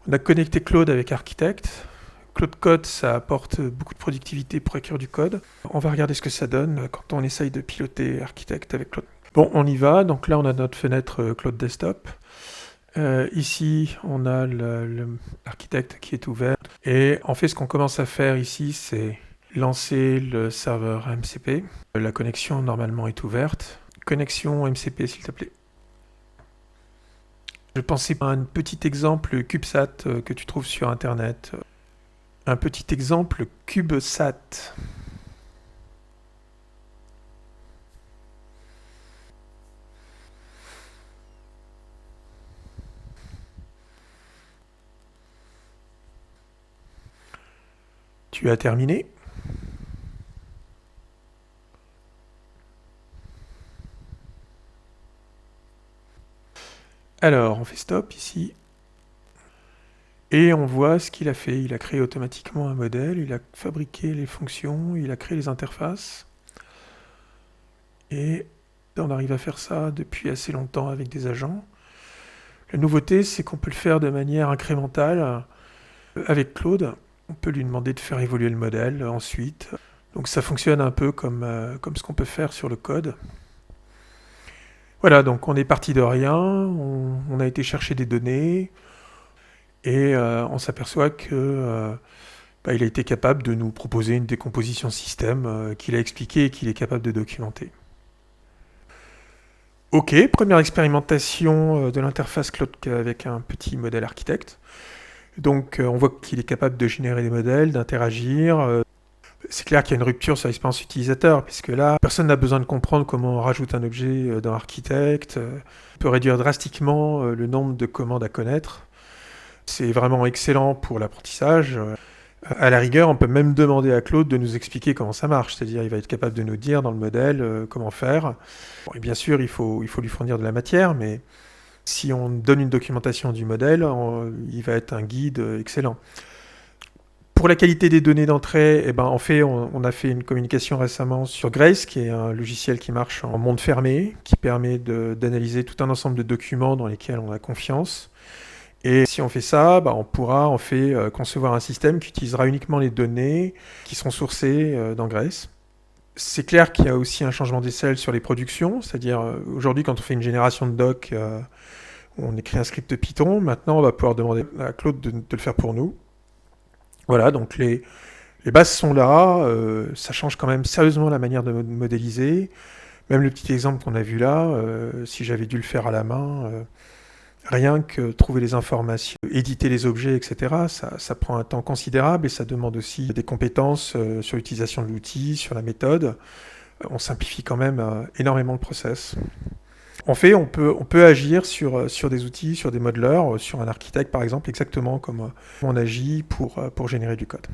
On a connecté Claude avec Architect. Claude Code, ça apporte beaucoup de productivité pour écrire du code. On va regarder ce que ça donne quand on essaye de piloter Architect avec Claude. Bon, on y va. Donc là, on a notre fenêtre Claude Desktop. Ici, on a l'architecte qui est ouvert. Et en fait, ce qu'on commence à faire ici, c'est lancer le serveur MCP. La connexion, normalement, est ouverte. Connexion MCP, s'il te plaît. Je pensais à un petit exemple CubeSat que tu trouves sur Internet. Un petit exemple CubeSat. Tu as terminé? Alors, on fait stop ici. Et on voit ce qu'il a fait. Il a créé automatiquement un modèle, il a fabriqué les fonctions, il a créé les interfaces. Et on arrive à faire ça depuis assez longtemps avec des agents. La nouveauté, c'est qu'on peut le faire de manière incrémentale. Avec Claude, on peut lui demander de faire évoluer le modèle ensuite. Donc ça fonctionne un peu comme ce qu'on peut faire sur le code. Voilà, donc on est parti de rien, on a été chercher des données, et on s'aperçoit que il a été capable de nous proposer une décomposition système qu'il a expliqué et qu'il est capable de documenter. Ok, première expérimentation de l'interface Claude avec un petit modèle architecte. Donc on voit qu'il est capable de générer des modèles, d'interagir. C'est clair qu'il y a une rupture sur l'expérience utilisateur, puisque là, personne n'a besoin de comprendre comment on rajoute un objet dans Architect. On peut réduire drastiquement le nombre de commandes à connaître. C'est vraiment excellent pour l'apprentissage. À la rigueur, on peut même demander à Claude de nous expliquer comment ça marche, c'est-à-dire il va être capable de nous dire dans le modèle comment faire. Bon, et bien sûr, il faut lui fournir de la matière, mais si on donne une documentation du modèle, il va être un guide excellent. Pour la qualité des données d'entrée, en fait, on a fait une communication récemment sur Grace, qui est un logiciel qui marche en monde fermé, qui permet d'analyser tout un ensemble de documents dans lesquels on a confiance. Et si on fait ça, on pourra en fait concevoir un système qui utilisera uniquement les données qui sont sourcées dans Grace. C'est clair qu'il y a aussi un changement d'échelle sur les productions, c'est-à-dire aujourd'hui quand on fait une génération de doc, on écrit un script Python, maintenant on va pouvoir demander à Claude de le faire pour nous. Voilà, donc les bases sont là, ça change quand même sérieusement la manière de modéliser. Même le petit exemple qu'on a vu là, si j'avais dû le faire à la main, rien que trouver les informations, éditer les objets, etc., ça prend un temps considérable et ça demande aussi des compétences sur l'utilisation de l'outil, sur la méthode. On simplifie quand même énormément le process. En fait, on peut agir sur des outils, sur des modeleurs, sur un architecte par exemple, exactement comme on agit pour générer du code.